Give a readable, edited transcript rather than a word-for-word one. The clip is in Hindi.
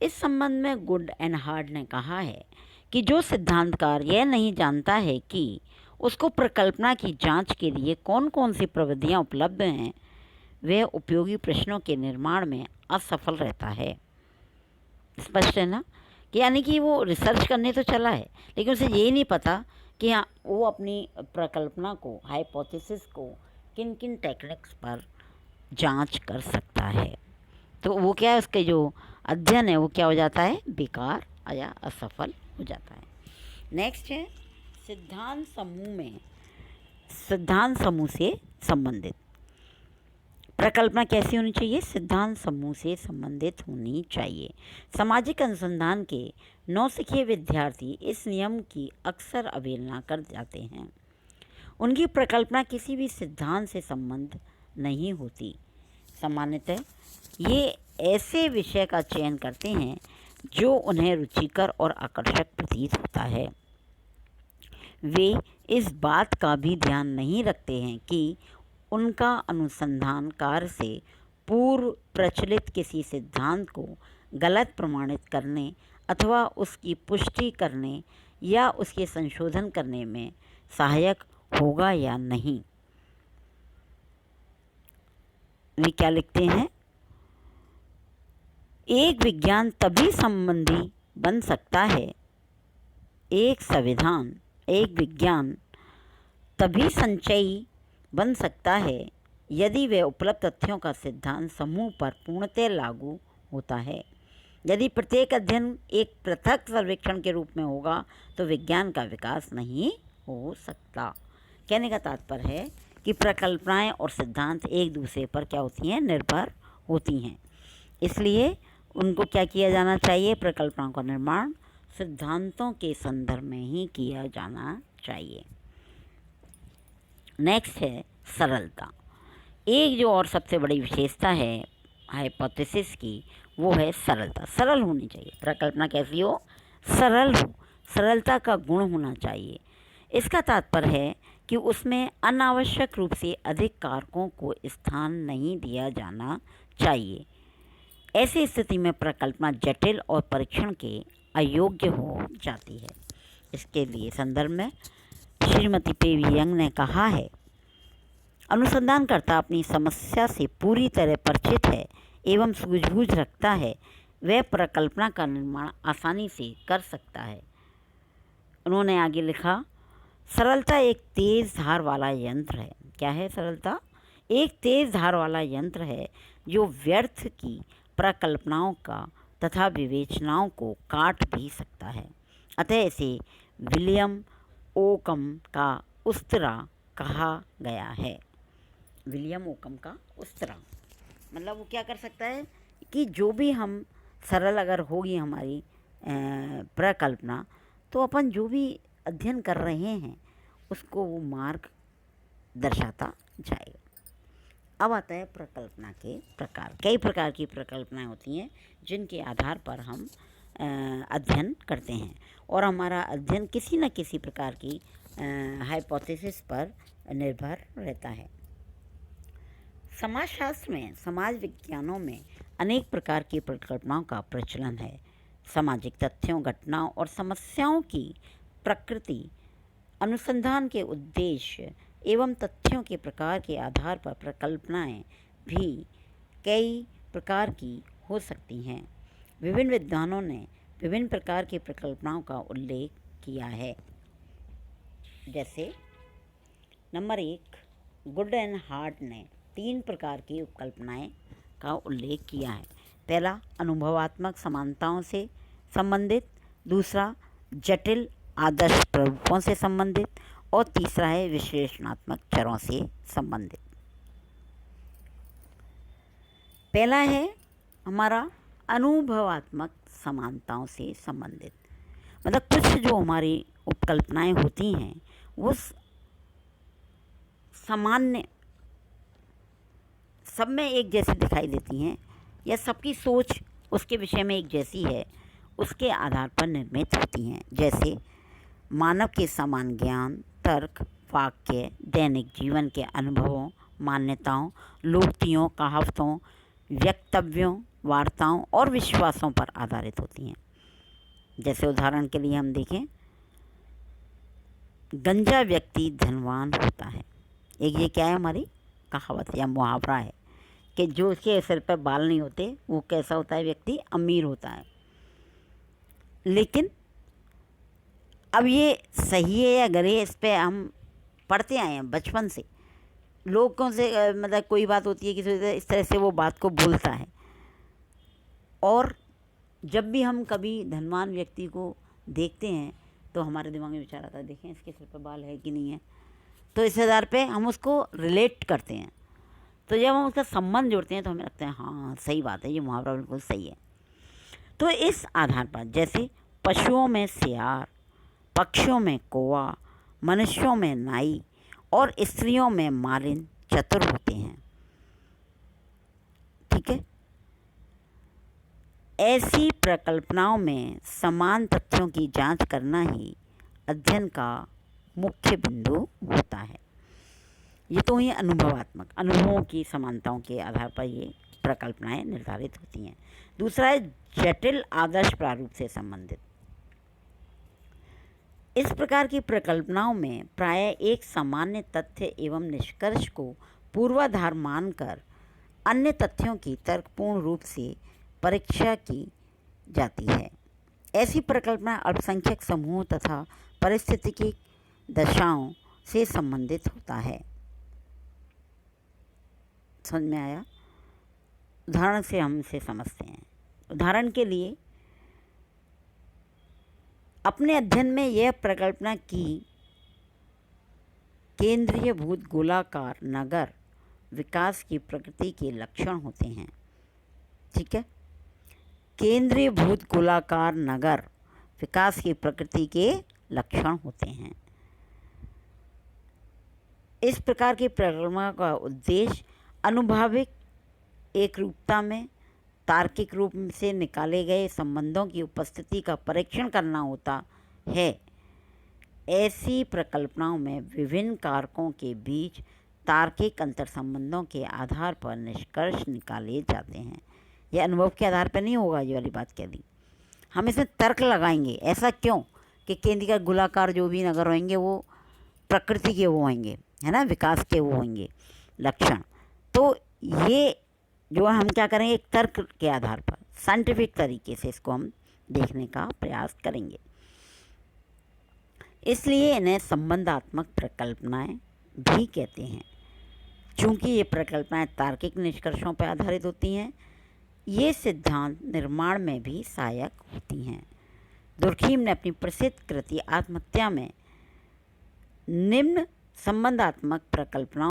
इस संबंध में गुड एंड हार्ड ने कहा है कि जो सिद्धांतकार यह नहीं जानता है कि उसको प्रकल्पना की जांच के लिए कौन कौन सी प्रविधियां उपलब्ध हैं, वह उपयोगी प्रश्नों के निर्माण में असफल रहता है। स्पष्ट है ना? कि यानी कि वो रिसर्च करने तो चला है, लेकिन उसे यही नहीं पता कि हाँ वो अपनी प्रकल्पना को, हाइपोथेसिस को किन किन टेक्निक्स पर जांच कर सकता है। तो वो क्या है, उसके जो अध्ययन है वो क्या हो जाता है, बेकार या असफल हो जाता है। नेक्स्ट है सिद्धांत समूह से संबंधित। प्रकल्पना कैसी होनी चाहिए? सिद्धांत समूह से संबंधित होनी चाहिए। सामाजिक अनुसंधान के नौसिखिए विद्यार्थी इस नियम की अक्सर अवहेलना कर जाते हैं। उनकी प्रकल्पना किसी भी सिद्धांत से संबंध नहीं होती। सामान्यतः ये ऐसे विषय का चयन करते हैं जो उन्हें रुचिकर और आकर्षक प्रतीत होता है। वे इस बात का भी ध्यान नहीं रखते हैं कि उनका अनुसंधान कार्य से पूर्व प्रचलित किसी सिद्धांत को गलत प्रमाणित करने अथवा उसकी पुष्टि करने या उसके संशोधन करने में सहायक होगा या नहीं। वे क्या लिखते हैं? एक विज्ञान तभी संबंधी बन सकता है, एक विज्ञान तभी संचयी बन सकता है यदि वह उपलब्ध तथ्यों का सिद्धांत समूह पर पूर्णतः लागू होता है। यदि प्रत्येक अध्ययन एक पृथक सर्वेक्षण के रूप में होगा तो विज्ञान का विकास नहीं हो सकता। कहने का तात्पर्य है कि प्रकल्पनाएं और सिद्धांत एक दूसरे पर क्या होती हैं, निर्भर होती हैं। इसलिए उनको क्या किया जाना चाहिए, प्रकल्पनाओं का निर्माण सिद्धांतों के संदर्भ में ही किया जाना चाहिए। नेक्स्ट है सरलता। एक जो और सबसे बड़ी विशेषता है हाइपोथेसिस की, वो है सरलता। सरल होनी चाहिए प्रकल्पना। कैसी हो? सरल हो। सरलता का गुण होना चाहिए। इसका तात्पर्य है कि उसमें अनावश्यक रूप से अधिक कारकों को स्थान नहीं दिया जाना चाहिए। ऐसी स्थिति में प्रकल्पना जटिल और परीक्षण के अयोग्य हो जाती है। इसके लिए संदर्भ में श्रीमती पेवी यंग ने कहा है, अनुसंधानकर्ता अपनी समस्या से पूरी तरह परिचित है एवं सूझबूझ रखता है, वह प्रकल्पना का निर्माण आसानी से कर सकता है। उन्होंने आगे लिखा, सरलता एक तेज धार वाला यंत्र है। क्या है सरलता? एक तेज धार वाला यंत्र है जो व्यर्थ की प्रकल्पनाओं का तथा विवेचनाओं को काट भी सकता है। अतः इसे विलियम ओकम का उस्तरा कहा गया है। विलियम ओकम का उस्तरा मतलब वो क्या कर सकता है कि जो भी हम सरल अगर होगी हमारी प्रकल्पना, तो अपन जो भी अध्ययन कर रहे हैं उसको वो मार्ग दर्शाता जाएगा। अब आता है प्रकल्पना के प्रकार। कई प्रकार की प्रकल्पनाएं होती हैं जिनके आधार पर हम अध्ययन करते हैं और हमारा अध्ययन किसी न किसी प्रकार की हाइपोथेसिस पर निर्भर रहता है। समाजशास्त्र में, समाज विज्ञानों में अनेक प्रकार की प्रकल्पनाओं का प्रचलन है। सामाजिक तथ्यों, घटनाओं और समस्याओं की प्रकृति, अनुसंधान के उद्देश्य एवं तथ्यों के प्रकार के आधार पर प्रकल्पनाएं भी कई प्रकार की हो सकती हैं। विभिन्न विद्वानों ने विभिन्न प्रकार की प्रकल्पनाओं का उल्लेख किया है। जैसे नंबर 1, गुड एंड हार्ड ने 3 प्रकार की उपकल्पनाएं का उल्लेख किया है। पहला, अनुभवात्मक समानताओं से संबंधित, दूसरा जटिल आदर्श प्ररूपों से संबंधित और तीसरा है विश्लेषणात्मक चरों से संबंधित। पहला है हमारा अनुभवात्मक समानताओं से संबंधित। मतलब कुछ जो हमारी उपकल्पनाएं होती हैं वो सामान्य सब में एक जैसी दिखाई देती हैं या सबकी सोच उसके विषय में एक जैसी है, उसके आधार पर निर्मित होती हैं। जैसे मानव के समान ज्ञान, तर्क, वाक्य, दैनिक जीवन के अनुभवों, मान्यताओं, लोकोक्तियों, कहावतों, वक्तव्यों वार्ताओं और विश्वासों पर आधारित होती हैं। जैसे उदाहरण के लिए हम देखें, गंजा व्यक्ति धनवान होता है। एक ये क्या है, हमारी कहावत या मुहावरा है कि जो उसके सिर पर बाल नहीं होते वो कैसा होता है, व्यक्ति अमीर होता है। लेकिन अब ये सही है या गलत है, इस पर हम पढ़ते आए हैं बचपन से। लोगों से मतलब कोई बात होती है किसी से, इस तरह से वो बात को भूलता है। और जब भी हम कभी धनवान व्यक्ति को देखते हैं तो हमारे दिमाग में विचार आता है, देखें इसके सिर पर बाल है कि नहीं है। तो इस आधार पे हम उसको रिलेट करते हैं। तो जब हम उसका संबंध जोड़ते हैं तो हमें लगता है हाँ सही बात है, ये मुहावरा बिल्कुल सही है। तो इस आधार पर जैसे पशुओं में सियार, पक्षियों में कौवा, मनुष्यों में नाई और स्त्रियों में मालिन चतुर होते हैं। ठीक है। ऐसी प्रकल्पनाओं में समान तथ्यों की जांच करना ही अध्ययन का मुख्य बिंदु होता है। ये तो ही अनुभवात्मक, अनुभवों की समानताओं के आधार पर ये प्रकल्पनाएं निर्धारित होती हैं। दूसरा है जटिल आदर्श प्रारूप से संबंधित। इस प्रकार की प्रकल्पनाओं में प्रायः एक सामान्य तथ्य एवं निष्कर्ष को पूर्वाधार मानकर अन्य तथ्यों की तर्कपूर्ण रूप से परीक्षा की जाती है। ऐसी प्रकल्पना अल्पसंख्यक समूहों तथा पारिस्थितिकी दशाओं से संबंधित होता है। समझ में आया? उदाहरण से हम इसे समझते हैं। उदाहरण के लिए, अपने अध्ययन में यह प्रकल्पना की केंद्रीयभूत गोलाकार नगर विकास की प्रकृति के लक्षण होते हैं। ठीक है। केंद्रीयभूत गोलाकार नगर विकास की प्रकृति के लक्षण होते हैं। इस प्रकार की प्रकल्पना का उद्देश्य अनुभाविक एकरूपता में तार्किक रूप से निकाले गए संबंधों की उपस्थिति का परीक्षण करना होता है। ऐसी प्रकल्पनाओं में विभिन्न कारकों के बीच तार्किक अंतर्संबंधों के आधार पर निष्कर्ष निकाले जाते हैं। यह अनुभव के आधार पर नहीं होगा, ये वाली बात कह दी। हम इसमें तर्क लगाएंगे। ऐसा क्यों कि केंद्र का गोलाकार जो भी नगर होंगे वो प्रकृति के वो होंगे, है ना, विकास के वो होंगे लक्षण। तो ये जो हम क्या करेंगे, एक तर्क के आधार पर साइंटिफिक तरीके से इसको हम देखने का प्रयास करेंगे। इसलिए इन्हें संबंधात्मक प्रकल्पनाएं भी कहते हैं। चूँकि ये प्रकल्पनाएं तार्किक निष्कर्षों पर आधारित होती हैं, ये सिद्धांत निर्माण में भी सहायक होती हैं। दुर्खीम ने अपनी प्रसिद्ध कृति आत्महत्या में निम्न संबंधात्मक प्रकल्पनाओं